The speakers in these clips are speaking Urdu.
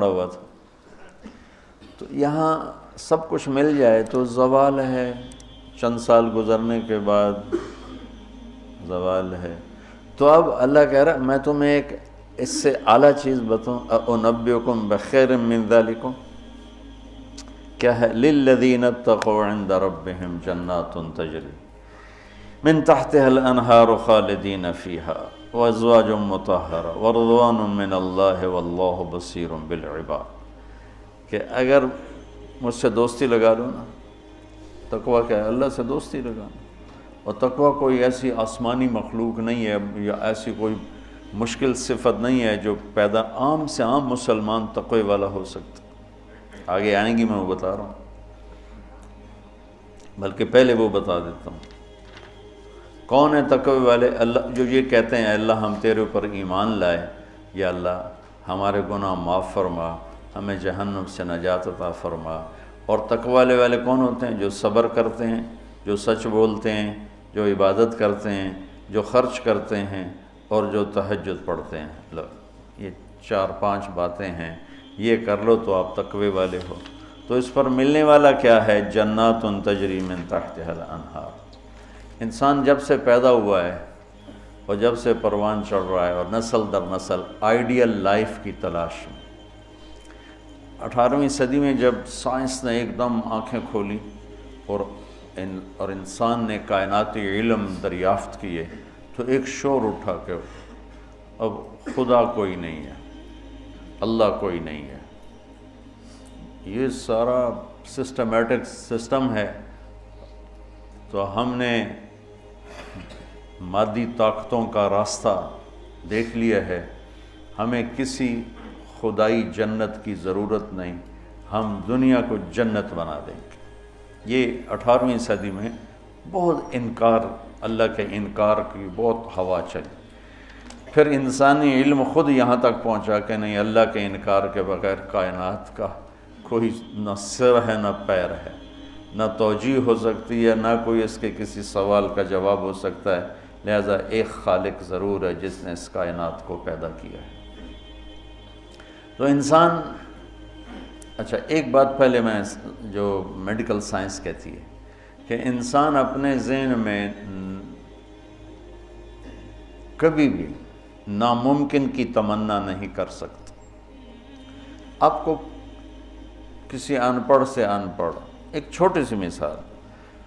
پڑا ہوا تھا. تو یہاں سب کچھ مل جائے تو زوال ہے، چند سال گزرنے کے بعد زوال ہے. تو اب اللہ کہہ رہا میں تمہیں ایک اس سے اعلیٰ چیز بتاؤں، انبئکم بخیر من ذالکم، کیا ہے؟ للذین اتقوا عند ربہم جنات تجری من تحتها الانہار خالدین فیہا وازواج مطہرہ ورضوان من اللہ واللہ بصیر بالعباد. کہ اگر مجھ سے دوستی لگا لو نا، تقویٰ کیا ہے؟ اللہ سے دوستی لگانا. اور تقویٰ کوئی ایسی آسمانی مخلوق نہیں ہے یا ایسی کوئی مشکل صفت نہیں ہے جو پیدا عام سے عام مسلمان تقوی والا ہو سکتا. آگے آئیں گی، میں وہ بتا رہا ہوں، بلکہ پہلے وہ بتا دیتا ہوں. کون ہے تقوی والے؟ اللہ جو یہ کہتے ہیں اللہ ہم تیرے اوپر ایمان لائے، یا اللہ ہمارے گناہ معاف فرما، ہمیں جہنم سے نجات عطا فرما. اور تقوی والے کون ہوتے ہیں؟ جو صبر کرتے ہیں، جو سچ بولتے ہیں، جو عبادت کرتے ہیں، جو خرچ کرتے ہیں، اور جو تہجد پڑھتے ہیں. لو یہ 4-5 باتیں ہیں، یہ کر لو تو آپ تقوی والے ہو. تو اس پر ملنے والا کیا ہے؟ جنات تجری من تحتها الانہار. انسان جب سے پیدا ہوا ہے اور جب سے پروان چڑھ رہا ہے اور نسل در نسل آئیڈیل لائف کی تلاش میں، 18ویں صدی میں جب سائنس نے ایک دم آنکھیں کھولی اور انسان نے کائناتی علم دریافت کیے، تو ایک شور اٹھا کہ اب خدا کوئی نہیں ہے، اللہ کوئی نہیں ہے. یہ سارا سسٹمیٹک سسٹم ہے. تو ہم نے مادی طاقتوں کا راستہ دیکھ لیا ہے، ہمیں کسی خدائی جنت کی ضرورت نہیں، ہم دنیا کو جنت بنا دیں گے. یہ 18ویں صدی میں بہت انکار، اللہ کے انکار کی بہت ہوا چلی. پھر انسانی علم خود یہاں تک پہنچا کہ نہیں، اللہ کے انکار کے بغیر کائنات کا کوئی نہ سر ہے نہ پیر ہے، نہ توجیہ ہو سکتی ہے، نہ کوئی اس کے کسی سوال کا جواب ہو سکتا ہے. لہذا ایک خالق ضرور ہے جس نے اس کائنات کو پیدا کیا ہے. تو انسان، اچھا ایک بات پہلے میں جو میڈیکل سائنس کہتی ہے کہ انسان اپنے ذہن میں کبھی بھی ناممکن کی تمنا نہیں کر سکتا. آپ کو کسی ان پڑھ سے ان پڑھ ایک چھوٹی سی مثال،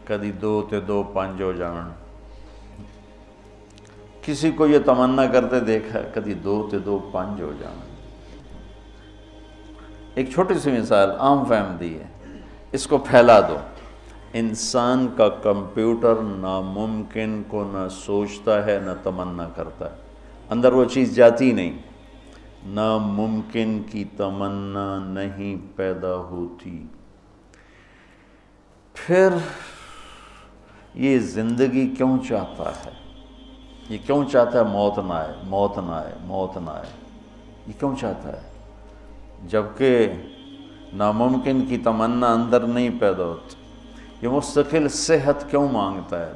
کدی 2 تے 2 5 ہو جان. کسی کو یہ تمنا کرتے دیکھا کدی 2 تے 2 5 ہو جان. ایک چھوٹی سی مثال عام فہم دی ہے، اس کو پھیلا دو. انسان کا کمپیوٹر ناممکن کو نہ سوچتا ہے نہ تمنا کرتا ہے، اندر وہ چیز جاتی نہیں. ناممکن کی تمنا نہیں پیدا ہوتی. پھر یہ زندگی کیوں چاہتا ہے؟ یہ کیوں چاہتا ہے موت نہ آئے، موت نہ آئے، موت نہ آئے؟ یہ کیوں چاہتا ہے جبکہ ناممکن کی تمنا اندر نہیں پیدا ہوتی؟ یہ مستقل صحت کیوں مانگتا ہے،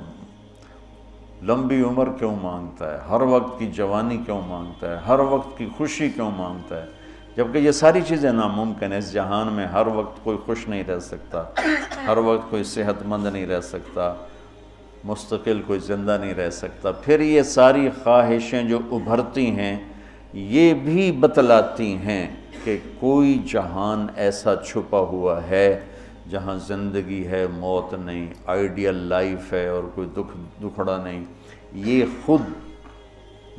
لمبی عمر کیوں مانگتا ہے، ہر وقت کی جوانی کیوں مانگتا ہے، ہر وقت کی خوشی کیوں مانگتا ہے، جبکہ یہ ساری چیزیں ناممکن ہیں. اس جہان میں ہر وقت کوئی خوش نہیں رہ سکتا، ہر وقت کوئی صحت مند نہیں رہ سکتا، مستقل کوئی زندہ نہیں رہ سکتا. پھر یہ ساری خواہشیں جو ابھرتی ہیں یہ بھی بتلاتی ہیں کہ کوئی جہان ایسا چھپا ہوا ہے جہاں زندگی ہے، موت نہیں، آئیڈیل لائف ہے اور کوئی دکھڑا نہیں. یہ خود،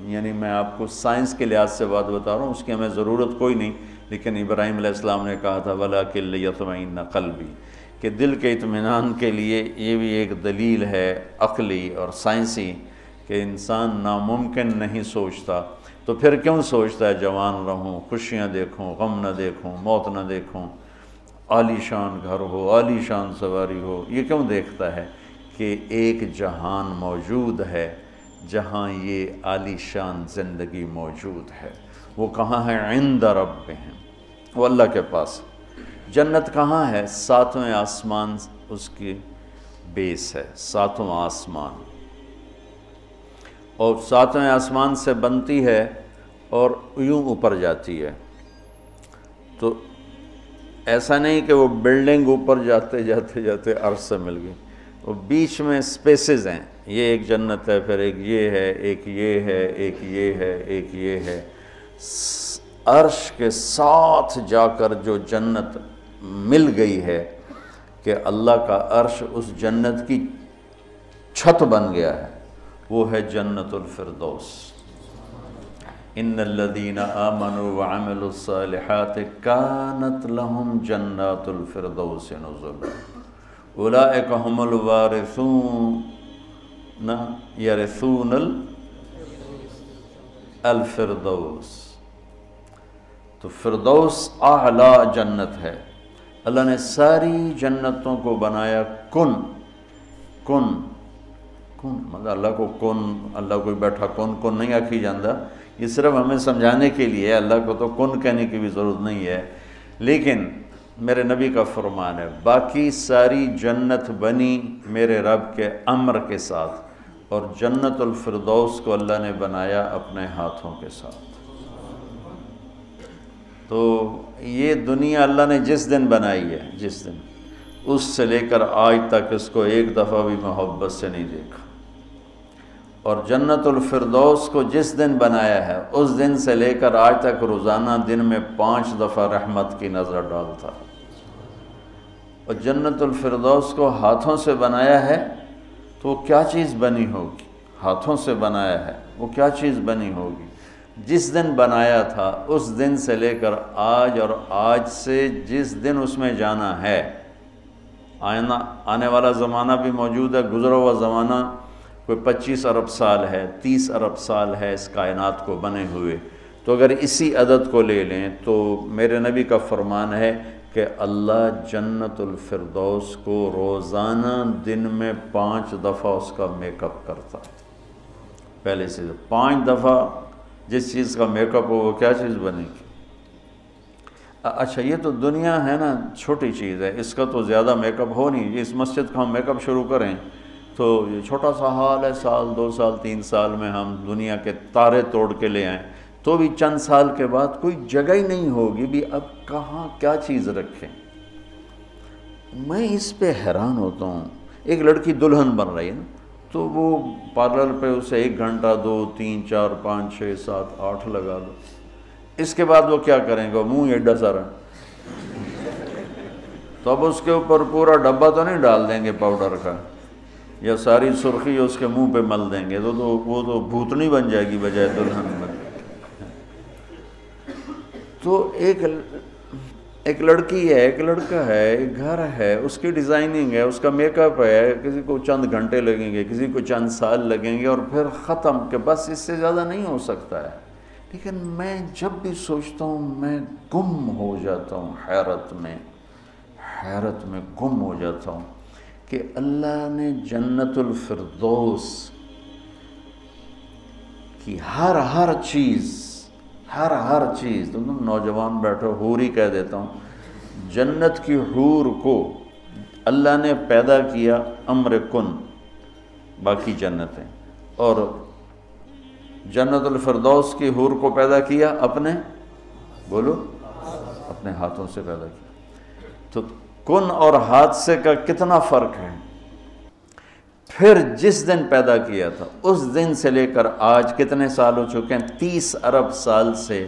یعنی میں آپ کو سائنس کے لحاظ سے بات بتا رہا ہوں، اس کی ہمیں ضرورت کوئی نہیں، لیکن ابراہیم علیہ السلام نے کہا تھا وَلَٰكِن لِيَطْمَئِنَّ قَلْبِي، کہ دل کے اطمینان کے لیے یہ بھی ایک دلیل ہے عقلی اور سائنسی کہ انسان ناممکن نہیں سوچتا. تو پھر کیوں سوچتا ہے جوان رہوں، خوشیاں دیکھوں، غم نہ دیکھوں، موت نہ دیکھوں، عالی شان گھر ہو، عالی شان سواری ہو؟ یہ کیوں دیکھتا ہے کہ ایک جہان موجود ہے جہاں یہ عالی شان زندگی موجود ہے. وہ کہاں ہے؟ عند ربہم، وہ اللہ کے پاس. جنت کہاں ہے؟ 7ویں آسمان اس کی بیس ہے، 7واں آسمان. اور 7ویں آسمان سے بنتی ہے اور یوں اوپر جاتی ہے. تو ایسا نہیں کہ وہ بلڈنگ اوپر جاتے جاتے جاتے عرش سے مل گئی، وہ بیچ میں سپیسز ہیں، یہ ایک جنت ہے، پھر ایک یہ ہے، ایک یہ ہے، ایک یہ ہے، ایک یہ ہے۔ عرش کے ساتھ جا کر جو جنت مل گئی ہے کہ اللہ کا عرش اس جنت کی چھت بن گیا ہے، وہ ہے جنت الفردوس۔ ان الذین آمنوا وعملوا الصالحات کانت لهم جنات الفردوس نزلا اولئک هم الوارثون یرثون الفردوس۔ تو فردوس اعلیٰ جنت ہے۔ اللہ نے ساری جنتوں کو بنایا کن کن کن، مطلب اللہ کو کن، اللہ کوئی بیٹھا کن کن نہیں آکھی جاندہ، یہ صرف ہمیں سمجھانے کے لیے، اللہ کو تو کن کہنے کی بھی ضرورت نہیں ہے، لیکن میرے نبی کا فرمان ہے باقی ساری جنت بنی میرے رب کے امر کے ساتھ، اور جنت الفردوس کو اللہ نے بنایا اپنے ہاتھوں کے ساتھ۔ تو یہ دنیا اللہ نے جس دن بنائی ہے، جس دن، اس سے لے کر آج تک اس کو ایک دفعہ بھی محبت سے نہیں دیکھا، اور جنت الفردوس کو جس دن بنایا ہے اس دن سے لے کر آج تک روزانہ دن میں 5 دفعہ رحمت کی نظر ڈالتا ہے۔ اور جنت الفردوس کو ہاتھوں سے بنایا ہے تو وہ کیا چیز بنی ہوگی؟ ہاتھوں سے بنایا ہے وہ کیا چیز بنی ہوگی؟ جس دن بنایا تھا اس دن سے لے کر آج، اور آج سے جس دن اس میں جانا ہے، آنے والا زمانہ بھی موجود ہے، گزرا ہوا زمانہ کوئی 25 ارب سال ہے، 30 ارب سال ہے اس کائنات کو بنے ہوئے، تو اگر اسی عدد کو لے لیں تو میرے نبی کا فرمان ہے کہ اللہ جنت الفردوس کو روزانہ دن میں 5 دفعہ اس کا میک اپ کرتا ہے۔ پہلے سے 5 دفعہ جس چیز کا میک اپ ہو وہ کیا چیز بنے گی؟ اچھا یہ تو دنیا ہے نا، چھوٹی چیز ہے، اس کا تو زیادہ میک اپ ہو نہیں، اس مسجد کا ہم میک اپ شروع کریں تو یہ چھوٹا سا حال ہے، 1 سال 2 سال 3 سال میں ہم دنیا کے تارے توڑ کے لے آئیں، تو بھی چند سال کے بعد کوئی جگہ ہی نہیں ہوگی بھی اب کہاں کیا چیز رکھیں۔ میں اس پہ حیران ہوتا ہوں، ایک لڑکی دلہن بن رہی ہے نا، تو وہ پارلر پہ اسے 1 گھنٹہ 2 3 4 5 6 7 8 لگا دو، اس کے بعد وہ کیا کریں گے؟ منہ ایڈا سارا، تو اب اس کے اوپر پورا ڈبہ تو نہیں ڈال دیں گے پاؤڈر کا، یا ساری سرخی اس کے منہ پہ مل دیں گے، تو وہ تو بھوتنی بن جائے گی بجائے دلہن بن۔ تو ایک لڑکی ہے، ایک لڑکا ہے، ایک گھر ہے، اس کی ڈیزائننگ ہے، اس کا میک اپ ہے، کسی کو چند گھنٹے لگیں گے، کسی کو چند سال لگیں گے، اور پھر ختم، کہ بس اس سے زیادہ نہیں ہو سکتا ہے۔ لیکن میں جب بھی سوچتا ہوں میں گم ہو جاتا ہوں، حیرت میں گم ہو جاتا ہوں کہ اللہ نے جنت الفردوس کی ہر چیز، تم نوجوان بیٹھو، حور ہی کہہ دیتا ہوں، جنت کی حور کو اللہ نے پیدا کیا امر کن، باقی جنتیں، اور جنت الفردوس کی حور کو پیدا کیا اپنے ہاتھوں سے پیدا کیا۔ تو کن اور حادثے کا کتنا فرق ہے۔ پھر جس دن پیدا کیا تھا اس دن سے لے کر آج کتنے سال ہو چکے ہیں؟ 30 ارب سال سے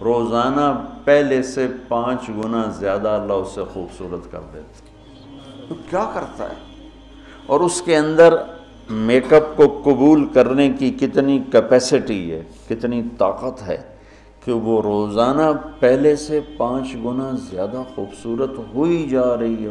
روزانہ پہلے سے 5 گنا زیادہ اللہ اسے خوبصورت کر دیتا۔ تو کیا کرتا ہے؟ اور اس کے اندر میک اپ کو قبول کرنے کی کتنی کیپیسٹی ہے، کتنی طاقت ہے کہ وہ روزانہ پہلے سے 5 گنا زیادہ خوبصورت ہوئی جا رہی ہے۔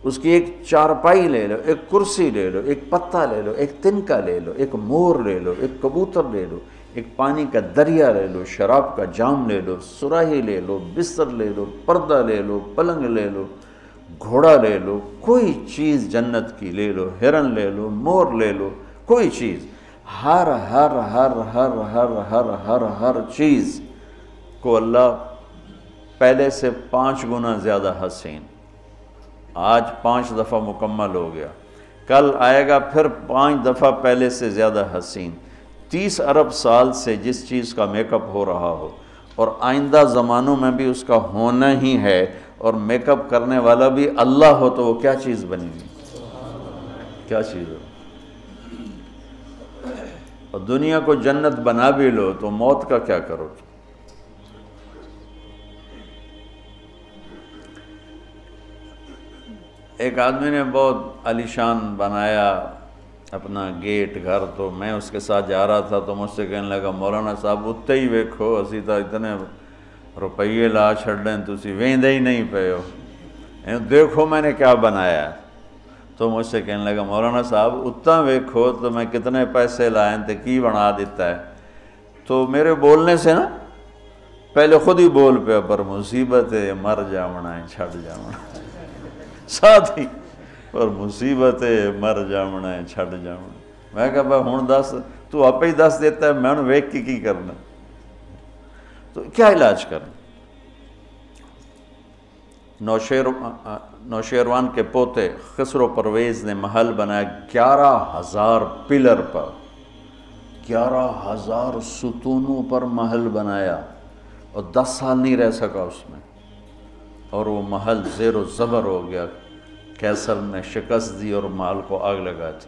اس کی ایک چارپائی لے لو، ایک کرسی لے لو، ایک پتا لے لو، ایک تنکا لے لو، ایک مور لے لو، ایک کبوتر لے لو، ایک پانی کا دریا لے لو، شراب کا جام لے لو، سراہی لے لو، بستر لے لو، پردہ لے لو، پلنگ لے لو، گھوڑا لے لو، کوئی چیز جنت کی لے لو، ہرن لے لو، مور لے لو، کوئی چیز، ہر چیز کو اللہ پہلے سے 5 گنا زیادہ حسین، آج 5 دفعہ مکمل ہو گیا، کل آئے گا پھر 5 دفعہ پہلے سے زیادہ حسین۔ 30 ارب سال سے جس چیز کا میک اپ ہو رہا ہو اور آئندہ زمانوں میں بھی اس کا ہونا ہی ہے، اور میک اپ کرنے والا بھی اللہ ہو تو وہ کیا چیز بنی ہوئی، کیا چیز ہو؟ اور دنیا کو جنت بنا بھی لو تو موت کا کیا کرو؟ ایک آدمی نے بہت عالیشان بنایا اپنا گیٹ گھر، تو میں اس کے ساتھ جا رہا تھا تو مجھ سے کہنے لگا مولانا صاحب اتنے ہی ویکھو اسی تو اتنے روپیے لا چھڑیں تسی ویندے ہی نہیں پے ہو، دیکھو میں نے کیا بنایا۔ تو مجھ سے کہنے لگا مولانا صاحب اتنا ویکھو تو میں کتنے پیسے لائیں تے کی بنا دیتا ہے۔ تو میرے بولنے سے نا پہلے خود ہی بول پہ پر مصیبت ہے مر جاونا ہے چھڑ جاونا ہے، ساتھ ہی پر مصیبت ہے مر جاونا ہے چھڑ جاونا۔ میں کہا بھائی ہون دس تو آپ ہی دس دیتا ہے، میں نے ویک کی کرنا، تو کیا علاج کرنا؟ نوشیروان کے پوتے خسرو پرویز نے محل بنایا 11,000 پلر پر، 11,000 ستونوں پر محل بنایا، اور 10 سال نہیں رہ سکا اس میں، اور وہ محل زیر و زبر ہو گیا۔ کیسر نے شکست دی اور محل کو آگ لگا دی۔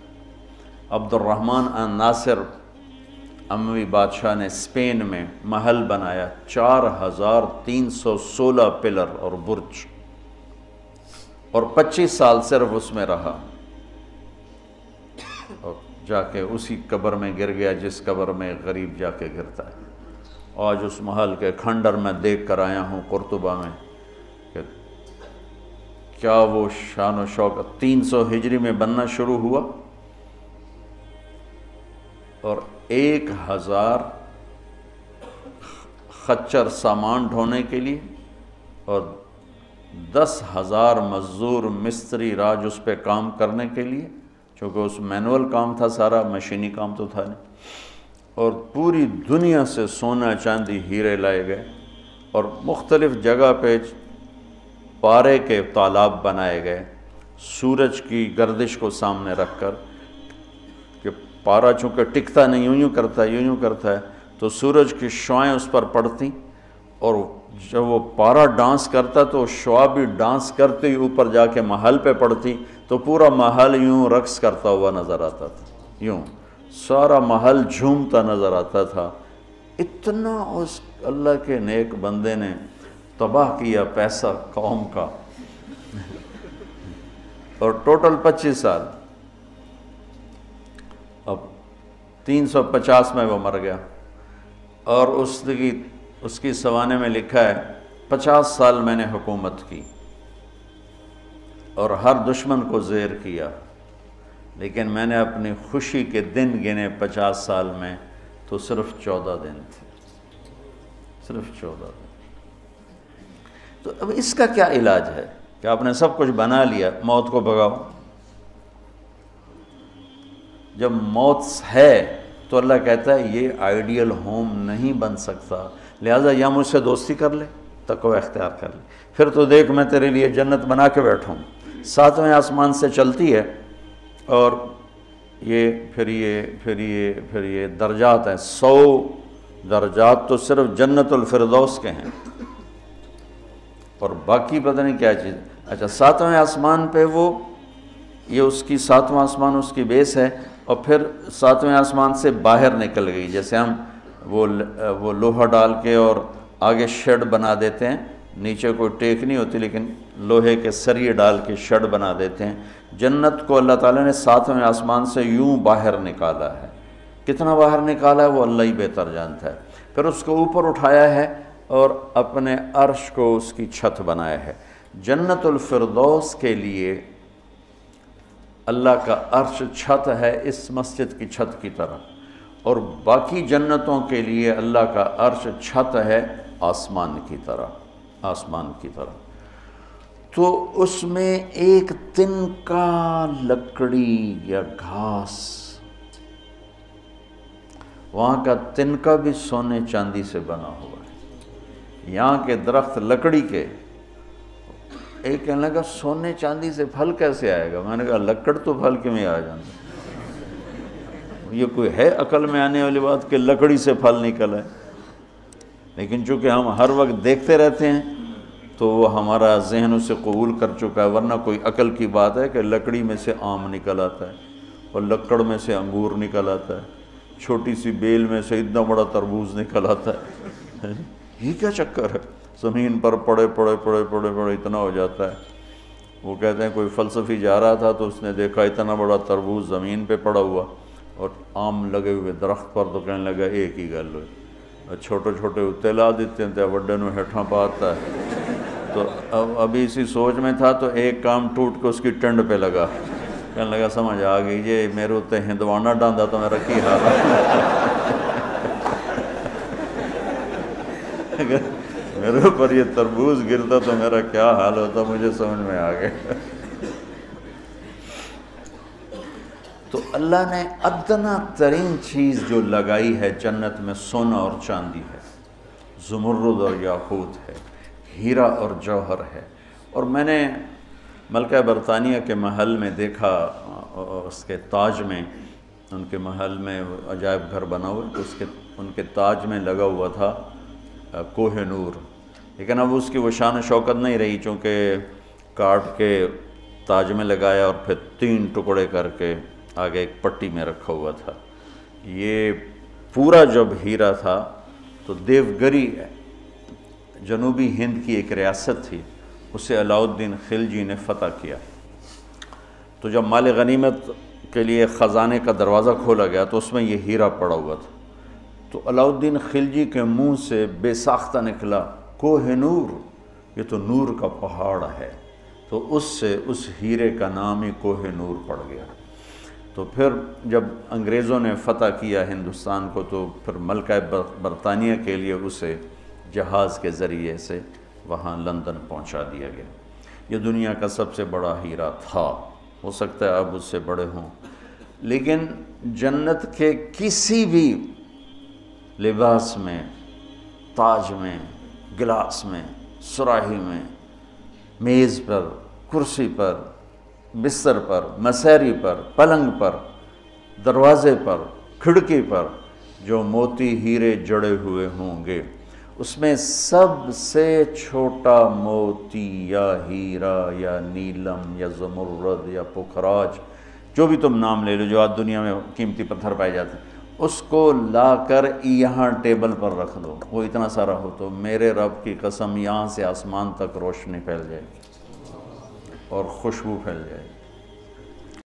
عبد الرحمن الناصر اموی بادشاہ نے اسپین میں محل بنایا 4,316 پلر اور برج، اور 25 سال صرف اس میں رہا، اور جا کے اسی قبر میں گر گیا جس قبر میں غریب جا کے گرتا ہے۔ آج اس محل کے کھنڈر میں دیکھ کر آیا ہوں قرطبہ میں کہ کیا وہ شان و شوکت 300 ہجری میں بننا شروع ہوا، اور 1,000 خچر سامان ڈھونے کے لیے اور 10,000 مزدور مستری راج اس پہ کام کرنے کے لیے، چونکہ اس مینول کام تھا سارا، مشینی کام تو تھا نہیں، اور پوری دنیا سے سونا چاندی ہیرے لائے گئے، اور مختلف جگہ پہ پارے کے تالاب بنائے گئے سورج کی گردش کو سامنے رکھ کر، کہ پارا چونکہ ٹکتا نہیں، یوں کرتا ہے تو سورج کی شعائیں اس پر پڑتی، اور جب وہ پارا ڈانس کرتا تو شعا بھی ڈانس کرتے ہی اوپر جا کے محل پہ پڑتی، تو پورا محل یوں رقص کرتا ہوا نظر آتا تھا، یوں سارا محل جھومتا نظر آتا تھا۔ اتنا اس اللہ کے نیک بندے نے تباہ کیا پیسہ قوم کا، اور ٹوٹل 25 سال، اب 350 میں وہ مر گیا، اور اس کی سوانے میں لکھا ہے 50 سال میں نے حکومت کی اور ہر دشمن کو زیر کیا، لیکن میں نے اپنی خوشی کے دن گنے 50 سال میں تو صرف 14 دن تھے، صرف 14 دن۔ تو اب اس کا کیا علاج ہے کہ آپ نے سب کچھ بنا لیا، موت کو بھگاؤ۔ جب موت ہے تو اللہ کہتا ہے یہ آئیڈیل ہوم نہیں بن سکتا، لہٰذا یا مجھ سے دوستی کر لے، تقوی اختیار کر لے، پھر تو دیکھ میں تیرے لیے جنت بنا کے بیٹھوں، 7ویں آسمان سے چلتی ہے، اور پھر یہ درجات ہیں، 100 درجات تو صرف جنت الفردوس کے ہیں، اور باقی پتہ نہیں کیا چیز۔ اچھا 7ویں آسمان پہ یہ اس کی 7واں آسمان اس کی بیس ہے، اور پھر 7ویں آسمان سے باہر نکل گئی، جیسے ہم وہ لوہا ڈال کے اور آگے شیڈ بنا دیتے ہیں، نیچے کوئی ٹیک نہیں ہوتی لیکن لوہے کے سریے ڈال کے شیڈ بنا دیتے ہیں، جنت کو اللہ تعالیٰ نے 7ویں آسمان سے یوں باہر نکالا ہے۔ کتنا باہر نکالا ہے وہ اللہ ہی بہتر جانتا ہے۔ پھر اس کو اوپر اٹھایا ہے اور اپنے عرش کو اس کی چھت بنایا ہے۔ جنت الفردوس کے لیے اللہ کا عرش چھت ہے اس مسجد کی چھت کی طرح، اور باقی جنتوں کے لیے اللہ کا عرش چھت ہے آسمان کی طرح، آسمان کی طرح۔ تو اس میں ایک تنکا لکڑی یا گھاس، وہاں کا تنکا بھی سونے چاندی سے بنا ہوا ہے، یہاں کے درخت لکڑی کے۔ ایک کہنے لگا سونے چاندی سے پھل کیسے آئے گا؟ میں نے کہا لکڑ تو پھل کیوں میں آ جانا، یہ کوئی ہے عقل میں آنے والی بات کہ لکڑی سے پھل نکل ہے؟ لیکن چونکہ ہم ہر وقت دیکھتے رہتے ہیں تو وہ ہمارا ذہن اسے قبول کر چکا ہے، ورنہ کوئی عقل کی بات ہے کہ لکڑی میں سے آم نکل آتا ہے اور لکڑ میں سے انگور نکل آتا ہے، چھوٹی سی بیل میں سے اتنا بڑا تربوز نکل آتا ہے۔ یہ کیا چکر ہے؟ زمین پر پڑے پڑے پڑے پڑے پڑے اتنا ہو جاتا ہے۔ وہ کہتے ہیں کوئی فلسفی جا رہا تھا تو اس نے دیکھا اتنا بڑا تربوز زمین پہ پڑا ہوا اور آم لگے ہوئے درخت پر، تو کہنے لگا ایک ہی گل ہوئی، چھوٹے چھوٹے اتنے لا دیتے ہیں وڈے نو ہیٹھاں پاتا ہے۔ تو ابھی اسی سوچ میں تھا تو ایک کام ٹوٹ کے اس کی ٹنڈ پہ لگا، کہنے لگا سمجھ آ گئی یہ میرے اتنے ہندوانا ڈاندا تو میرا کی حال ہے، اگر میرے اوپر یہ تربوز گرتا تو میرا کیا حال ہوتا، مجھے سمجھ میں آ گیا۔ تو اللہ نے ادنا ترین چیز جو لگائی ہے جنت میں سونا اور چاندی ہے، زمرد اور یاقوت ہے، ہیرا اور جوہر ہے۔ اور میں نے ملکہ برطانیہ کے محل میں دیکھا، اس کے تاج میں، ان کے محل میں عجائب گھر بنا ہوا تو ان کے تاج میں لگا ہوا تھا کوہ نور، لیکن اب اس کی وہ شان و شوکت نہیں رہی، چونکہ کاٹ کے تاج میں لگایا اور پھر 3 ٹکڑے کر کے آگے ایک پٹی میں رکھا ہوا تھا۔ یہ پورا جب ہیرا تھا تو دیوگری جنوبی ہند کی ایک ریاست تھی، اسے علاؤ الدین خلجی نے فتح کیا۔ تو جب مال غنیمت کے لیے خزانے کا دروازہ کھولا گیا تو اس میں یہ ہیرا پڑا ہوا تھا۔ تو علاؤ الدین خلجی کے منہ سے بے ساختہ نکلا کوہ نور، یہ تو نور کا پہاڑ ہے، تو اس سے اس ہیرے کا نام ہی کوہ نور پڑ گیا۔ تو پھر جب انگریزوں نے فتح کیا ہندوستان کو تو پھر ملکہ برطانیہ کے لیے اسے جہاز کے ذریعے سے وہاں لندن پہنچا دیا گیا۔ یہ دنیا کا سب سے بڑا ہیرا تھا، ہو سکتا ہے اب اس سے بڑے ہوں، لیکن جنت کے کسی بھی لباس میں، تاج میں، گلاس میں، سراہی میں، میز پر، کرسی پر، بستر پر، مسیری پر، پلنگ پر، دروازے پر، کھڑکی پر جو موتی ہیرے جڑے ہوئے ہوں گے، اس میں سب سے چھوٹا موتی یا ہیرا یا نیلم یا زمرد یا پکھراج، جو بھی تم نام لے لو جو آج دنیا میں قیمتی پتھر پائے جاتے ہیں، اس کو لا کر یہاں ٹیبل پر رکھ دو، وہ اتنا سارا ہو تو میرے رب کی قسم یہاں سے آسمان تک روشنی پھیل جائے گی اور خوشبو پھیل جائے گی۔